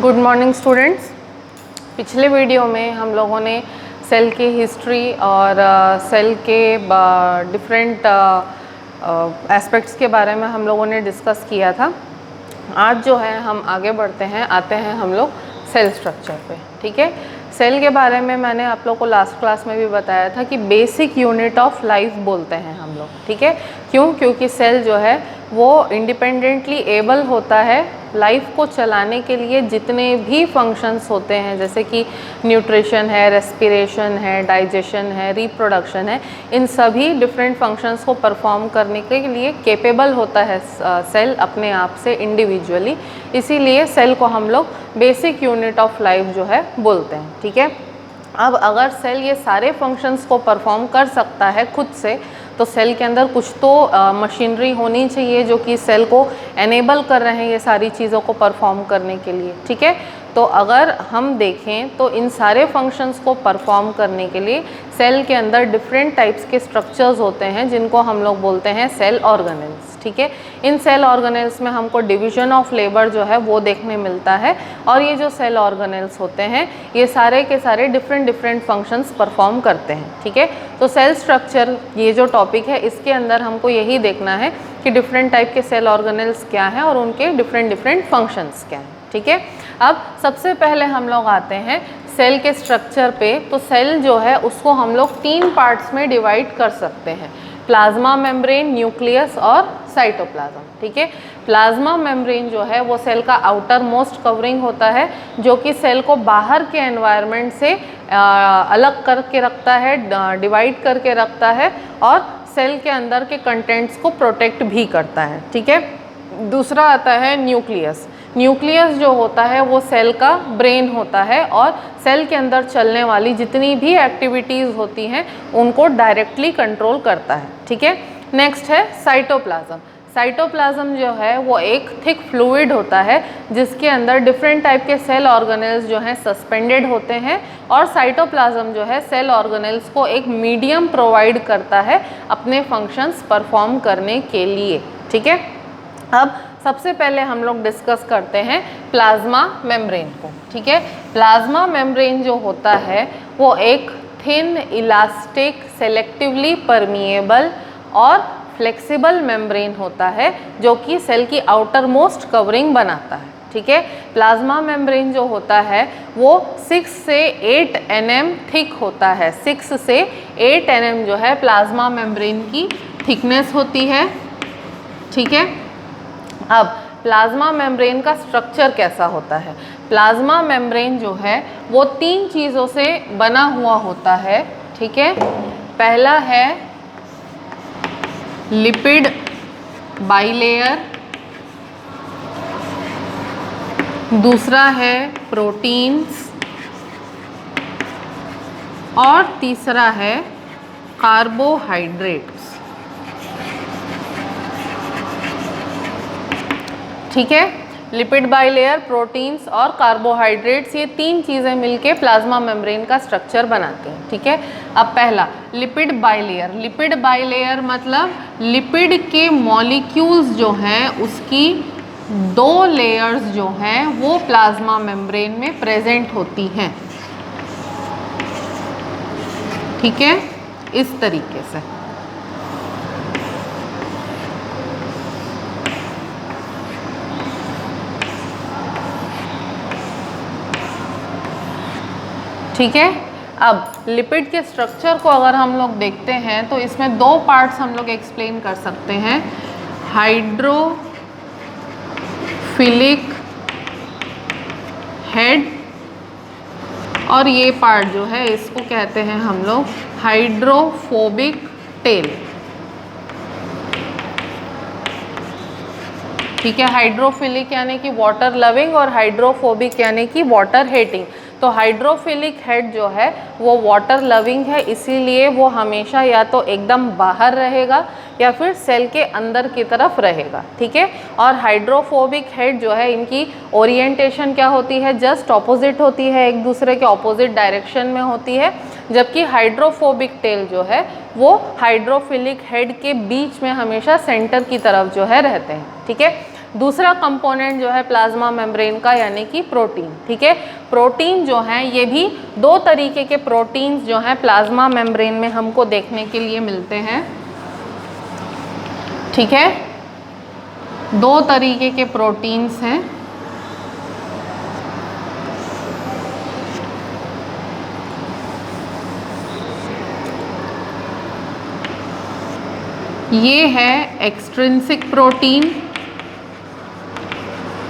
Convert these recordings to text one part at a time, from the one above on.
Good morning students. पिछले video में हम लोगों ने सेल की हिस्ट्री और सेल के डिफरेंट एस्पेक्ट्स के बारे में हम लोगों ने डिस्कस किया था। आज जो है हम आगे बढ़ते हैं, आते हैं हम लोग सेल स्ट्रक्चर पे। ठीक है, सेल के बारे में मैंने आप लोग को लास्ट क्लास में भी बताया था कि बेसिक यूनिट ऑफ लाइफ बोलते हैं हम लोग। ठीक है, क्यों? क्योंकि सेल जो है वो इंडिपेंडेंटली एबल होता है लाइफ को चलाने के लिए जितने भी फंक्शंस होते हैं, जैसे कि न्यूट्रिशन है, रेस्पिरेशन है, डाइजेशन है, रिप्रोडक्शन है, इन सभी डिफरेंट फंक्शंस को परफॉर्म करने के लिए केपेबल होता है सेल अपने आप से इंडिविजुअली। इसीलिए सेल को हम लोग बेसिक यूनिट ऑफ लाइफ जो है बोलते हैं। ठीक है, अब अगर सेल ये सारे फंक्शंस को परफॉर्म कर सकता है खुद से, तो सेल के अंदर कुछ तो मशीनरी होनी चाहिए जो कि सेल को एनेबल कर रहे हैं ये सारी चीज़ों को परफॉर्म करने के लिए। ठीक है, तो अगर हम देखें तो इन सारे फंक्शंस को परफॉर्म करने के लिए सेल के अंदर डिफरेंट टाइप्स के स्ट्रक्चर्स होते हैं जिनको हम लोग बोलते हैं सेल ऑर्गेनेल्स। ठीक है, इन सेल ऑर्गेनेल्स में हमको डिवीजन ऑफ लेबर जो है वो देखने मिलता है, और ये जो सेल ऑर्गेनेल्स होते हैं ये सारे के सारे डिफरेंट फंक्शंस परफॉर्म करते हैं। ठीक है, तो सेल स्ट्रक्चर ये जो टॉपिक है इसके अंदर हमको यही देखना है कि डिफरेंट टाइप के सेल ऑर्गेनेल्स क्या हैं और उनके डिफरेंट फंक्शंस क्या हैं। ठीक है, अब सबसे पहले हम लोग आते हैं सेल के स्ट्रक्चर पे। तो सेल जो है उसको हम लोग 3 पार्ट्स में डिवाइड कर सकते हैं: प्लाज्मा मेम्ब्रेन, न्यूक्लियस और साइटोप्लाज्म। ठीक है, प्लाज्मा मेम्ब्रेन जो है वो सेल का आउटर मोस्ट कवरिंग होता है जो कि सेल को बाहर के एनवायरनमेंट से अलग करके रखता है, डिवाइड करके रखता है और सेल के अंदर के कंटेंट्स को प्रोटेक्ट भी करता है। ठीक है, दूसरा आता है न्यूक्लियस। न्यूक्लियस जो होता है वो सेल का ब्रेन होता है और सेल के अंदर चलने वाली जितनी भी एक्टिविटीज़ होती हैं उनको डायरेक्टली कंट्रोल करता है। ठीक है, नेक्स्ट है साइटोप्लाज्म। साइटोप्लाज्म जो है वो एक थिक फ्लूइड होता है जिसके अंदर डिफरेंट टाइप के सेल ऑर्गेनेल्स जो हैं सस्पेंडेड होते हैं, और साइटोप्लाज्म जो है सेल ऑर्गेनेल्स को एक मीडियम प्रोवाइड करता है अपने फंक्शंस परफॉर्म करने के लिए। ठीक है, अब सबसे पहले हम लोग डिस्कस करते हैं प्लाज्मा मेम्ब्रेन को। ठीक है, प्लाज्मा मेम्ब्रेन जो होता है वो एक थिन, इलास्टिक, सेलेक्टिवली परमिएबल और फ्लेक्सिबल मेम्ब्रेन होता है जो कि सेल की आउटर मोस्ट कवरिंग बनाता है। ठीक है, प्लाज्मा मेम्ब्रेन जो होता है वो 6 से 8 nm थिक होता है। 6 से 8 nm जो है प्लाज्मा मेम्ब्रेन की थिकनेस होती है। ठीक है, अब प्लाज्मा मेम्ब्रेन का स्ट्रक्चर कैसा होता है? प्लाज्मा मेम्ब्रेन जो है वो 3 चीज़ों से बना हुआ होता है। ठीक है, पहला है लिपिड बाइलेयर, दूसरा है प्रोटीन्स और तीसरा है कार्बोहाइड्रेट्स। ठीक है, लिपिड बाइलेयर, प्रोटीन्स और कार्बोहाइड्रेट्स, ये 3 चीज़ें मिलके प्लाज्मा मेम्ब्रेन का स्ट्रक्चर बनाते हैं। ठीक है, अब पहला लिपिड बाइलेयर। लिपिड बाइलेयर मतलब लिपिड के मॉलिक्यूल्स जो हैं उसकी 2 लेयर्स जो हैं वो प्लाज्मा मेम्ब्रेन में प्रेजेंट होती हैं। ठीक है, इस तरीके से। ठीक है, अब लिपिड के स्ट्रक्चर को अगर हम लोग देखते हैं तो इसमें 2 पार्ट्स हम लोग एक्सप्लेन कर सकते हैं: हाइड्रोफिलिक हेड, और ये पार्ट जो है इसको कहते हैं हम लोग हाइड्रोफोबिक टेल। ठीक है, हाइड्रोफिलिक यानी कि वाटर लविंग और हाइड्रोफोबिक यानी कि वाटर हेटिंग। तो हाइड्रोफिलिक हेड जो है वो वाटर लविंग है, इसीलिए वो हमेशा या तो एकदम बाहर रहेगा या फिर सेल के अंदर की तरफ रहेगा। ठीक है, और हाइड्रोफोबिक हेड जो है इनकी ओरिएंटेशन क्या होती है? जस्ट ऑपोजिट होती है, एक दूसरे के ऑपोजिट डायरेक्शन में होती है, जबकि हाइड्रोफोबिक टेल जो है वो हाइड्रोफिलिक हेड के बीच में हमेशा सेंटर की तरफ जो है रहते हैं। ठीक है, दूसरा कंपोनेंट जो है प्लाज्मा मेम्ब्रेन का यानी कि प्रोटीन। ठीक है, प्रोटीन जो हैं ये भी दो तरीके के प्रोटीन्स जो हैं प्लाज्मा मेम्ब्रेन में हमको देखने के लिए मिलते हैं। ठीक है, दो तरीके के प्रोटीन्स हैं। ये है एक्सट्रिंसिक प्रोटीन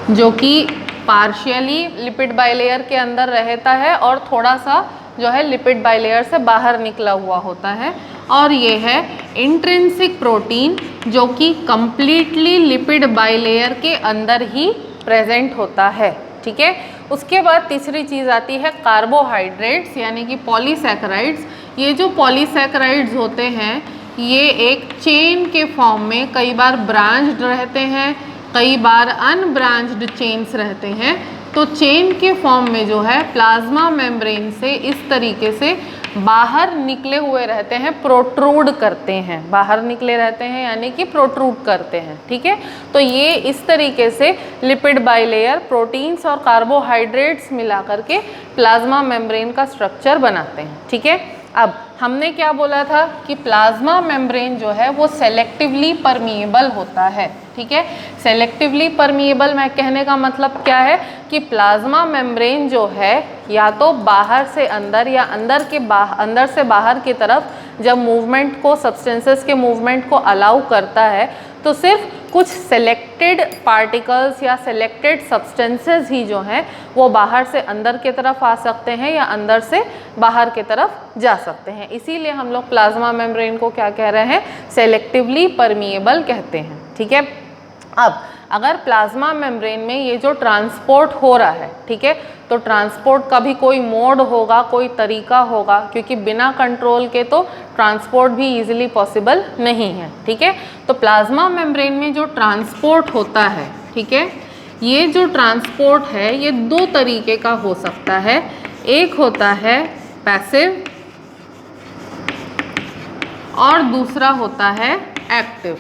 जो कि पार्शियली लिपिड बाइलेयर के अंदर रहता है और थोड़ा सा जो है लिपिड बाइलेयर से बाहर निकला हुआ होता है, और ये है इंट्रिंसिक प्रोटीन जो कि कंप्लीटली लिपिड बाइलेयर के अंदर ही प्रेजेंट होता है। ठीक है, उसके बाद तीसरी चीज़ आती है कार्बोहाइड्रेट्स यानी कि पॉलीसैकेराइड्स। ये जो पॉलीसैकेराइड्स होते हैं ये एक चेन के फॉर्म में कई बार ब्रांच्ड रहते हैं, कई बार अनब्रांच्ड चेन्स रहते हैं। तो चेन के फॉर्म में जो है प्लाज्मा मेम्ब्रेन से इस तरीके से बाहर निकले हुए रहते हैं, प्रोट्रूड करते हैं, बाहर निकले रहते हैं यानी कि प्रोट्रूड करते हैं। ठीक है, तो ये इस तरीके से लिपिड बाइलेयर प्रोटीन्स और कार्बोहाइड्रेट्स मिला करके प्लाज्मा मेम्ब्रेन का स्ट्रक्चर बनाते हैं। ठीक है, अब हमने क्या बोला था कि प्लाज्मा मेम्ब्रेन जो है वो सेलेक्टिवली परमिएबल होता है। ठीक है, सेलेक्टिवली परमिएबल मैं कहने का मतलब क्या है कि प्लाज्मा मेम्ब्रेन जो है या तो बाहर से अंदर या अंदर से बाहर की तरफ जब मूवमेंट को, सब्सटेंसेस के मूवमेंट को अलाउ करता है तो सिर्फ कुछ सेलेक्टेड पार्टिकल्स या सेलेक्टेड सब्सटेंसेस ही जो हैं वो बाहर से अंदर की तरफ आ सकते हैं या अंदर से बाहर की तरफ जा सकते हैं। इसीलिए हम लोग प्लाज्मा मेम्ब्रेन को क्या कह रहे हैं, सेलेक्टिवली परमिएबल कहते हैं। ठीक है, अब अगर प्लाज्मा मेम्ब्रेन में ये जो ट्रांसपोर्ट हो रहा है, ठीक है, तो ट्रांसपोर्ट का भी कोई मोड होगा, कोई तरीका होगा, क्योंकि बिना कंट्रोल के तो ट्रांसपोर्ट भी इजीली पॉसिबल नहीं है। ठीक है, तो प्लाज्मा मेम्ब्रेन में जो ट्रांसपोर्ट होता है, ठीक है, ये जो ट्रांसपोर्ट है ये दो तरीके का हो सकता है। एक होता है पैसिव और दूसरा होता है एक्टिव।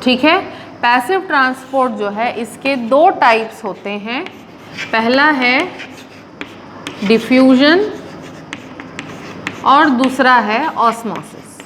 ठीक है, पैसिव ट्रांसपोर्ट जो है इसके दो टाइप्स होते हैं। पहला है डिफ्यूजन और दूसरा है ऑस्मोसिस।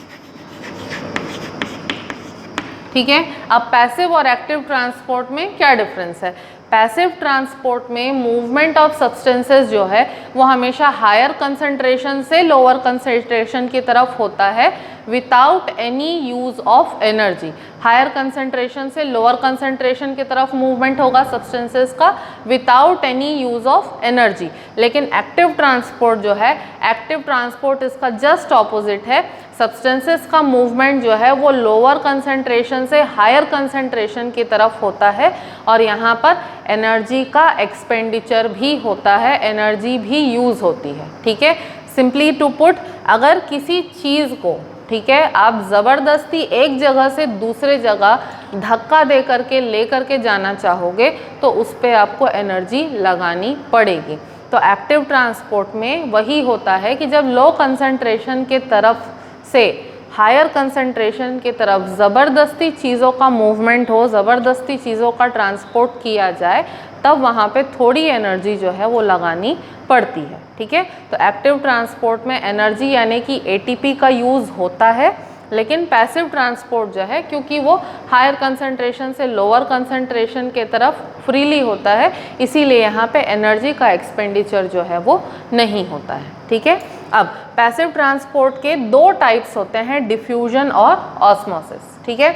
ठीक है, अब पैसिव और एक्टिव ट्रांसपोर्ट में क्या डिफरेंस है? पैसिव ट्रांसपोर्ट में मूवमेंट ऑफ सब्सटेंसेस जो है वो हमेशा हायर कंसंट्रेशन से लोअर कंसंट्रेशन की तरफ होता है without any use of energy. Higher concentration से लोअर कंसंट्रेशन की तरफ मूवमेंट होगा सब्सटेंसेस का without any use of energy. लेकिन एक्टिव ट्रांसपोर्ट जो है, एक्टिव ट्रांसपोर्ट इसका जस्ट ऑपोजिट है। सब्सटेंसेस का मूवमेंट जो है वो लोअर कंसंट्रेशन से हायर कंसंट्रेशन की तरफ होता है और यहाँ पर एनर्जी का एक्सपेंडिचर भी होता है, एनर्जी भी यूज़ होती है। ठीक है, सिंपली टू पुट, अगर किसी चीज़ को, ठीक है, आप ज़बरदस्ती एक जगह से दूसरे जगह धक्का दे करके ले करके जाना चाहोगे तो उस पर आपको एनर्जी लगानी पड़ेगी। तो एक्टिव ट्रांसपोर्ट में वही होता है कि जब लो कंसंट्रेशन के तरफ से हायर कंसंट्रेशन की तरफ ज़बरदस्ती चीज़ों का मूवमेंट हो, ज़बरदस्ती चीज़ों का ट्रांसपोर्ट किया जाए, तब वहाँ पे थोड़ी एनर्जी जो है वो लगानी पड़ती है। ठीक है, तो एक्टिव ट्रांसपोर्ट में एनर्जी यानी कि एटीपी का यूज़ होता है, लेकिन पैसिव ट्रांसपोर्ट जो है क्योंकि वो हायर कंसंट्रेशन से लोअर कंसंट्रेशन के तरफ फ्रीली होता है, इसीलिए यहाँ पे एनर्जी का एक्सपेंडिचर जो है वो नहीं होता है। ठीक है, अब पैसिव ट्रांसपोर्ट के दो टाइप्स होते हैं, डिफ्यूजन और ऑस्मोसिस। ठीक है,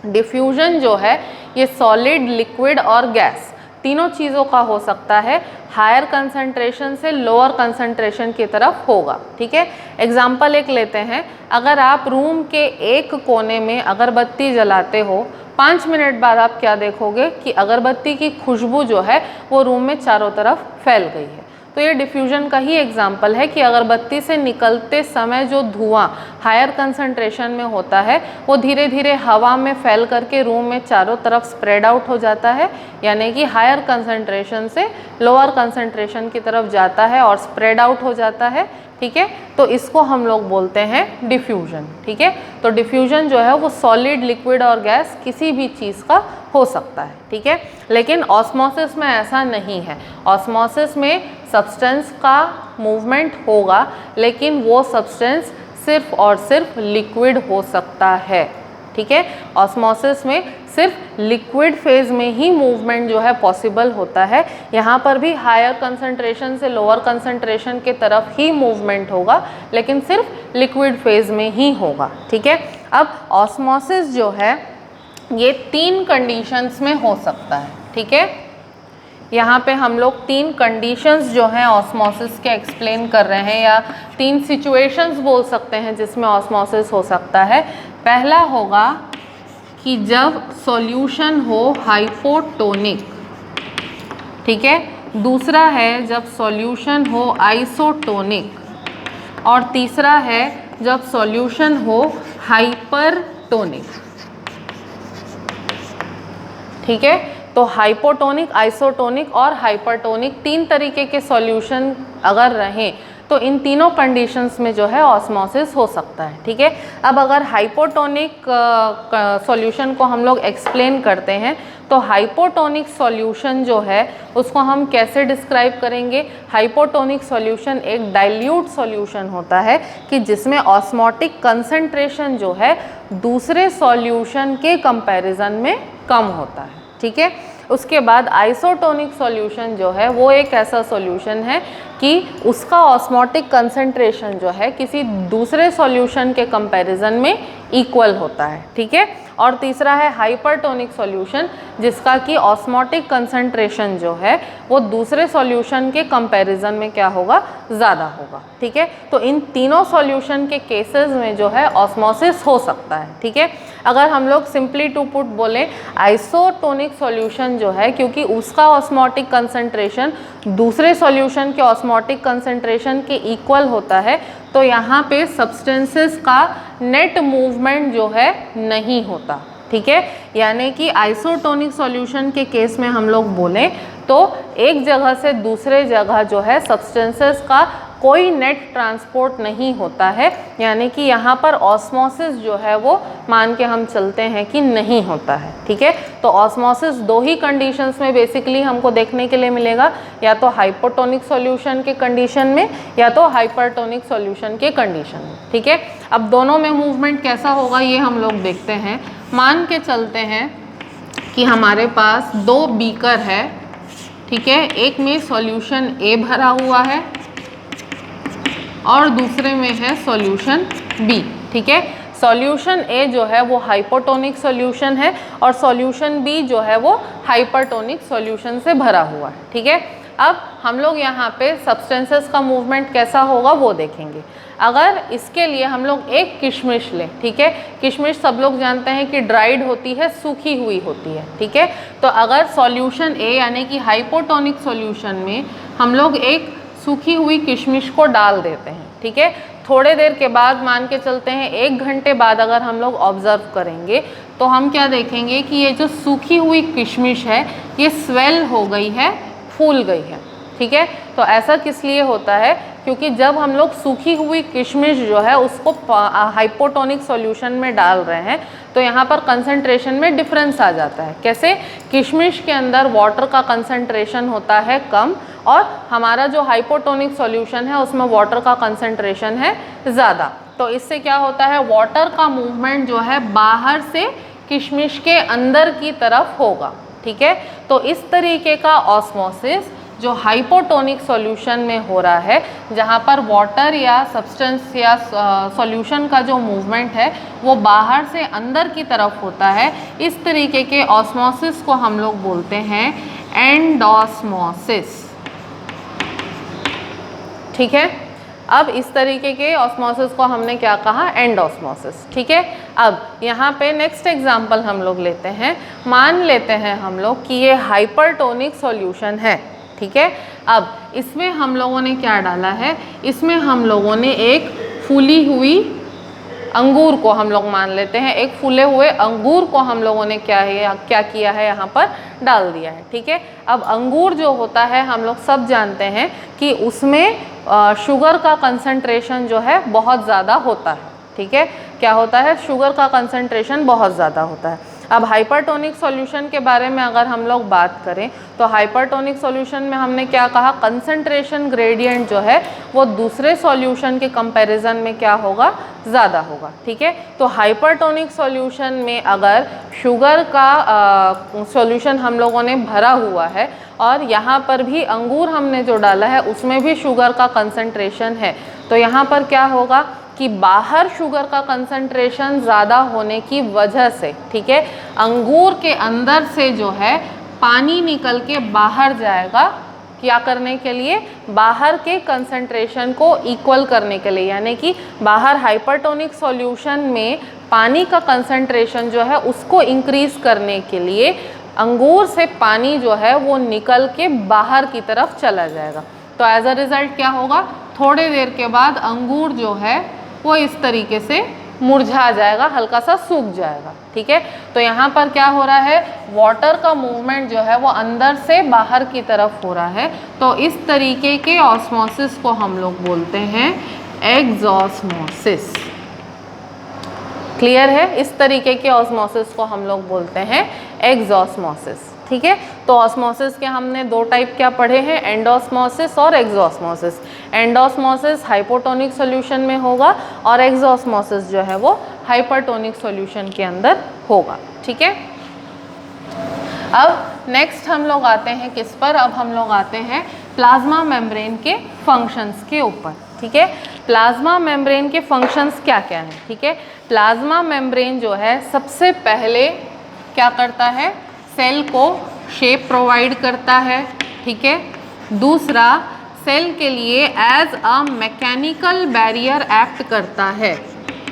डिफ्यूजन जो है ये सॉलिड, लिक्विड और गैस तीनों चीज़ों का हो सकता है, हायर कंसंट्रेशन से लोअर कंसंट्रेशन की तरफ होगा। ठीक है, एग्जाम्पल एक लेते हैं, अगर आप रूम के एक कोने में अगरबत्ती जलाते हो, 5 मिनट बाद आप क्या देखोगे कि अगरबत्ती की खुशबू जो है वो रूम में चारों तरफ फैल गई है। तो ये डिफ्यूजन का ही एग्जाम्पल है कि अगरबत्ती से निकलते समय जो धुआं हायर कंसंट्रेशन में होता है वो धीरे धीरे हवा में फैल करके रूम में चारों तरफ स्प्रेड आउट हो जाता है, यानी कि हायर कंसंट्रेशन से लोअर कंसंट्रेशन की तरफ जाता है और स्प्रेड आउट हो जाता है। ठीक है, तो इसको हम लोग बोलते हैं डिफ्यूजन। ठीक है, तो डिफ्यूजन जो है वो सॉलिड, लिक्विड और गैस किसी भी चीज़ का हो सकता है। ठीक है, लेकिन ऑस्मोसिस में ऐसा नहीं है। ऑस्मोसिस में सब्सटेंस का मूवमेंट होगा, लेकिन वो सब्सटेंस सिर्फ और सिर्फ लिक्विड हो सकता है। ठीक है, ऑस्मोसिस में सिर्फ लिक्विड फेज में ही मूवमेंट जो है पॉसिबल होता है। यहाँ पर भी हायर कंसंट्रेशन से लोअर कंसंट्रेशन के तरफ ही मूवमेंट होगा, लेकिन सिर्फ लिक्विड फेज में ही होगा। ठीक है, अब ऑस्मोसिस जो है ये 3 कंडीशंस में हो सकता है। ठीक है, यहाँ पे हम लोग 3 कंडीशंस जो हैं ऑस्मोसिस के एक्सप्लेन कर रहे हैं, या 3 सिचुएशंस बोल सकते हैं जिसमें ऑस्मोसिस हो सकता है। पहला होगा कि जब सॉल्यूशन हो हाइपोटोनिक। ठीक है, दूसरा है जब सॉल्यूशन हो आइसोटोनिक, और तीसरा है जब सॉल्यूशन हो हाइपरटोनिक। ठीक है, तो हाइपोटोनिक, आइसोटोनिक और हाइपरटोनिक 3 तरीके के सॉल्यूशन अगर रहें तो इन तीनों कंडीशंस में जो है ऑस्मोसिस हो सकता है। ठीक है, अब अगर हाइपोटोनिक सॉल्यूशन को हम लोग एक्सप्लेन करते हैं तो हाइपोटोनिक सॉल्यूशन जो है उसको हम कैसे डिस्क्राइब करेंगे। हाइपोटोनिक सॉल्यूशन एक डाइल्यूट सॉल्यूशन होता है कि जिसमें ऑस्मोटिक कंसंट्रेशन जो है दूसरे सॉल्यूशन के कंपैरिजन में कम होता है। ठीक है, उसके बाद आइसोटोनिक सॉल्यूशन जो है वो एक ऐसा सॉल्यूशन है कि उसका ऑस्मोटिक कंसंट्रेशन जो है किसी दूसरे सॉल्यूशन के कंपैरिजन में इक्वल होता है। ठीक है, और तीसरा है हाइपरटोनिक सॉल्यूशन जिसका कि ऑस्मोटिक कंसंट्रेशन जो है वो दूसरे सॉल्यूशन के कंपैरिजन में क्या होगा, ज़्यादा होगा। ठीक है, तो इन तीनों सॉल्यूशन के केसेस में जो है ऑस्मोसिस हो सकता है। ठीक है, अगर हम लोग सिंपली टू पुट बोले आइसोटोनिक सॉल्यूशन जो है, क्योंकि उसका ऑस्मोटिक कंसंट्रेशन दूसरे सॉल्यूशन के ऑस्मोटिक कंसंट्रेशन के इक्वल होता है, तो यहाँ पे सब्सटेंसेस का नेट मूवमेंट जो है नहीं होता। ठीक है, यानी कि आइसोटोनिक सॉल्यूशन के केस में हम लोग बोलें तो एक जगह से दूसरे जगह जो है सब्सटेंसेस का कोई नेट ट्रांसपोर्ट नहीं होता है, यानी कि यहाँ पर ऑस्मोसिस जो है वो मान के हम चलते हैं कि नहीं होता है। ठीक है, तो ऑस्मोसिस 2 ही कंडीशंस में बेसिकली हमको देखने के लिए मिलेगा, या तो हाइपोटोनिक सॉल्यूशन के कंडीशन में या तो हाइपरटोनिक सॉल्यूशन के कंडीशन में। ठीक है, अब दोनों में मूवमेंट कैसा होगा ये हम लोग देखते हैं। मान के चलते हैं कि हमारे पास 2 बीकर है। ठीक है, एक में सॉल्यूशन ए भरा हुआ है और दूसरे में है सॉल्यूशन बी। ठीक है, सॉल्यूशन ए जो है वो हाइपोटोनिक सॉल्यूशन है और सॉल्यूशन बी जो है वो हाइपरटोनिक सॉल्यूशन से भरा हुआ है। ठीक है, अब हम लोग यहाँ पे सब्सटेंसेस का मूवमेंट कैसा होगा वो देखेंगे। अगर इसके लिए हम लोग एक किशमिश लें, ठीक है, किशमिश सब लोग जानते हैं कि ड्राइड होती है, सूखी हुई होती है। ठीक है, तो अगर सॉल्यूशन ए यानी कि हाइपोटोनिक सॉल्यूशन में हम लोग एक सूखी हुई किशमिश को डाल देते हैं। ठीक है, थोड़े देर के बाद मान के चलते हैं 1 घंटे बाद अगर हम लोग ऑब्जर्व करेंगे तो हम क्या देखेंगे कि ये जो सूखी हुई किशमिश है ये स्वेल हो गई है, फूल गई है। ठीक है, तो ऐसा किस लिए होता है, क्योंकि जब हम लोग सूखी हुई किशमिश जो है उसको हाइपोटोनिक सॉल्यूशन में डाल रहे हैं तो यहाँ पर कंसंट्रेशन में डिफरेंस आ जाता है। कैसे, किशमिश के अंदर वाटर का कंसंट्रेशन होता है कम और हमारा जो हाइपोटोनिक सॉल्यूशन है उसमें वाटर का कंसंट्रेशन है ज़्यादा। तो इससे क्या होता है, वाटर का मूवमेंट जो है बाहर से किशमिश के अंदर की तरफ होगा। ठीक है, तो इस तरीके का ऑस्मोसिस जो हाइपोटोनिक सॉल्यूशन में हो रहा है, जहाँ पर वाटर या सब्सटेंस या सॉल्यूशन का जो मूवमेंट है वो बाहर से अंदर की तरफ होता है, इस तरीके के ऑस्मोसिस को हम लोग बोलते हैं एंडोस्मोसिस। ठीक है, अब इस तरीके के ऑस्मोसिस को हमने क्या कहा, एंडोस्मोसिस। ठीक है, अब यहाँ पे नेक्स्ट एग्जांपल हम लोग लेते हैं। मान लेते हैं हम लोग कि ये हाइपरटोनिक सॉल्यूशन है। ठीक है। अब इसमें हम लोगों ने क्या डाला है, इसमें हम लोगों ने एक फूली हुई अंगूर को हम लोग मान लेते हैं, एक फूले हुए अंगूर को हम लोगों ने क्या किया है यहाँ पर डाल दिया है, ठीक है। अब अंगूर जो होता है हम लोग सब जानते हैं कि उसमें शुगर का कंसंट्रेशन जो है बहुत ज़्यादा होता है, ठीक है। क्या होता है, शुगर का कंसंट्रेशन बहुत ज़्यादा होता है। अब हाइपरटोनिक सॉल्यूशन के बारे में अगर हम लोग बात करें तो हाइपरटोनिक सॉल्यूशन में हमने क्या कहा, कंसंट्रेशन ग्रेडियंट जो है वो दूसरे सॉल्यूशन के कंपैरिजन में क्या होगा, ज़्यादा होगा, ठीक है। तो हाइपरटोनिक सॉल्यूशन में अगर शुगर का सॉल्यूशन हम लोगों ने भरा हुआ है और यहाँ पर भी अंगूर हमने जो डाला है उसमें भी शुगर का कंसंट्रेशन है, तो यहाँ पर क्या होगा कि बाहर शुगर का कंसंट्रेशन ज़्यादा होने की वजह से, ठीक है, अंगूर के अंदर से जो है पानी निकल के बाहर जाएगा, क्या करने के लिए, बाहर के कंसंट्रेशन को इक्वल करने के लिए, यानी कि बाहर हाइपरटोनिक सॉल्यूशन में पानी का कंसंट्रेशन जो है उसको इंक्रीज करने के लिए अंगूर से पानी जो है वो निकल के बाहर की तरफ चला जाएगा। तो एज अ रिज़ल्ट क्या होगा, थोड़े देर के बाद अंगूर जो है वो इस तरीके से मुरझा जाएगा, हल्का सा सूख जाएगा, ठीक है। तो यहाँ पर क्या हो रहा है, वाटर का मूवमेंट जो है वो अंदर से बाहर की तरफ हो रहा है। तो इस तरीके के ऑस्मोसिस को हम लोग बोलते हैं एक्सॉस्मोसिस। क्लियर है, इस तरीके के ऑस्मोसिस को हम लोग बोलते हैं एक्सॉस्मोसिस, ठीक है। तो ऑस्मोसिस के हमने दो टाइप क्या पढ़े हैं, एंडोस्मोसिस और एक्सॉस्मोसिस। एंडोस्मोसिस हाइपोटोनिक सॉल्यूशन में होगा और एक्सॉस्मोसिस जो है वो हाइपरटोनिक सॉल्यूशन के अंदर होगा, ठीक है। अब नेक्स्ट हम लोग आते हैं किस पर, अब हम लोग आते हैं प्लाज्मा मेम्ब्रेन के फंक्शंस के ऊपर, ठीक है। प्लाज्मा मेम्ब्रेन के फंक्शंस क्या क्या हैं, ठीक है। प्लाज्मा मेम्ब्रेन जो है सबसे पहले क्या करता है, सेल को शेप प्रोवाइड करता है, ठीक है। दूसरा, सेल के लिए as a mechanical barrier act करता है,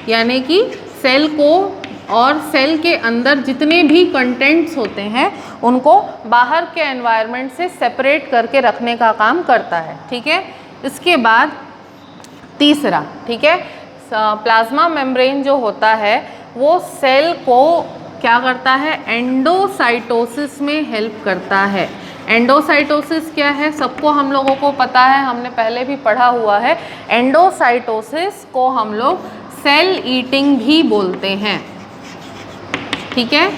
यानी कि सेल को और सेल के अंदर जितने भी कंटेंट्स होते हैं उनको बाहर के एनवायरनमेंट से सेपरेट करके रखने का काम करता है, ठीक है। इसके बाद तीसरा, ठीक है, प्लाज्मा मेम्ब्रेन जो होता है वो सेल को क्या करता है, एंडोसाइटोसिस में हेल्प करता है। एंडोसाइटोसिस क्या है, सबको हम लोगों को पता है, हमने पहले भी पढ़ा हुआ है। एंडोसाइटोसिस को हम लोग सेल ईटिंग भी बोलते हैं, ठीक है।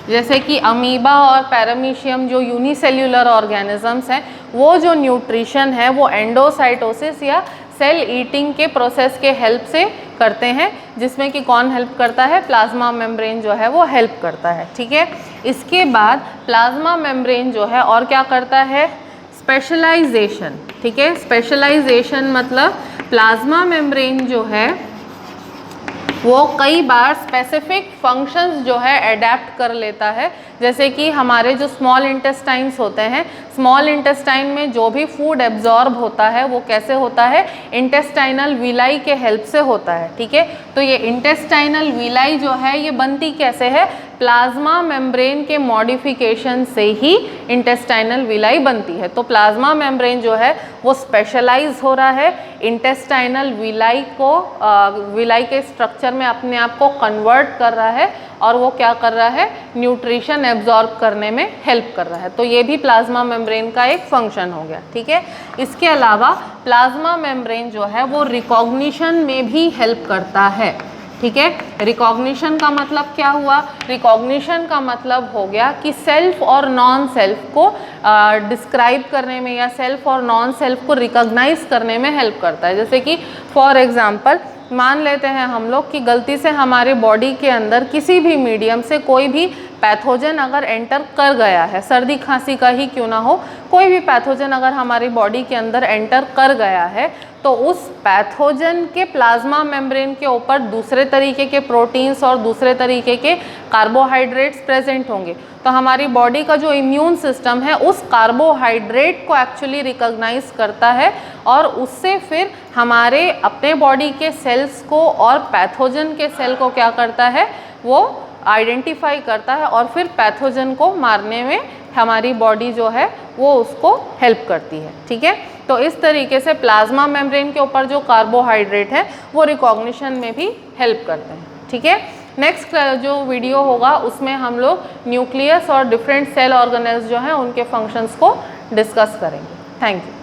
जैसे कि अमीबा और पैरामीशियम जो यूनिसेल्युलर ऑर्गेनिजम्स हैं, वो जो न्यूट्रिशन है वो एंडोसाइटोसिस या सेल ईटिंग के प्रोसेस के हेल्प से करते हैं, जिसमें कि कौन हेल्प करता है, प्लाज्मा मेम्ब्रेन जो है वो हेल्प करता है, ठीक है। इसके बाद प्लाज्मा मेम्ब्रेन जो है और क्या करता है, स्पेशलाइजेशन, ठीक है। स्पेशलाइजेशन मतलब प्लाज्मा मेम्ब्रेन जो है वो कई बार स्पेसिफिक फंक्शंस जो है अडेप्ट कर लेता है। जैसे कि हमारे जो स्मॉल इंटेस्टाइन्स होते हैं, स्मॉल इंटेस्टाइन में जो भी फूड एब्जॉर्ब होता है वो कैसे होता है, इंटेस्टाइनल विलाई के हेल्प से होता है, ठीक है। तो ये इंटेस्टाइनल विलाई जो है ये बनती कैसे है, प्लाज्मा मेम्ब्रेन के मॉडिफिकेशन से ही इंटेस्टाइनल विलाई बनती है। तो प्लाज्मा मेम्ब्रेन जो है वो स्पेशलाइज हो रहा है, इंटेस्टाइनल विलाई को विलाई के स्ट्रक्चर में अपने आप को कन्वर्ट कर रहा है और वो क्या कर रहा है, न्यूट्रिशन एब्जॉर्ब करने में हेल्प कर रहा है। तो ये भी प्लाज्मा मेम्ब्रेन का एक फंक्शन हो गया, ठीक है। इसके अलावा प्लाज्मा मेम्ब्रेन जो है वो रिकॉग्निशन में भी हेल्प करता है, ठीक है। रिकॉग्निशन का मतलब क्या हुआ, रिकॉग्निशन का मतलब हो गया कि सेल्फ और नॉन सेल्फ को डिस्क्राइब करने में या सेल्फ और नॉन सेल्फ को रिकॉग्नाइज करने में हेल्प करता है। जैसे कि फॉर एग्जांपल मान लेते हैं हम लोग कि गलती से हमारे बॉडी के अंदर किसी भी मीडियम से कोई भी पैथोजन अगर एंटर कर गया है, सर्दी खांसी का ही क्यों ना हो, कोई भी पैथोजन अगर हमारी बॉडी के अंदर एंटर कर गया है तो उस पैथोजन के प्लाज्मा मेम्ब्रेन के ऊपर दूसरे तरीके के प्रोटीन्स और दूसरे तरीके के कार्बोहाइड्रेट्स प्रेजेंट होंगे। तो हमारी बॉडी का जो इम्यून सिस्टम है उस कार्बोहाइड्रेट को एक्चुअली रिकॉग्नाइज करता है और उससे फिर हमारे अपने बॉडी के सेल्स को और पैथोजन के सेल को क्या करता है, वो आइडेंटिफाई करता है और फिर पैथोजन को मारने में हमारी बॉडी जो है वो उसको हेल्प करती है। ठीक है, तो इस तरीके से प्लाज्मा मेम्ब्रेन के ऊपर जो कार्बोहाइड्रेट है वो रिकॉग्निशन में भी हेल्प करते हैं। ठीक है, नेक्स्ट जो वीडियो होगा उसमें हम लोग न्यूक्लियस और डिफरेंट सेल ऑर्गेनेल्स जो हैं उनके फंक्शंस को डिस्कस करेंगे। Thank you.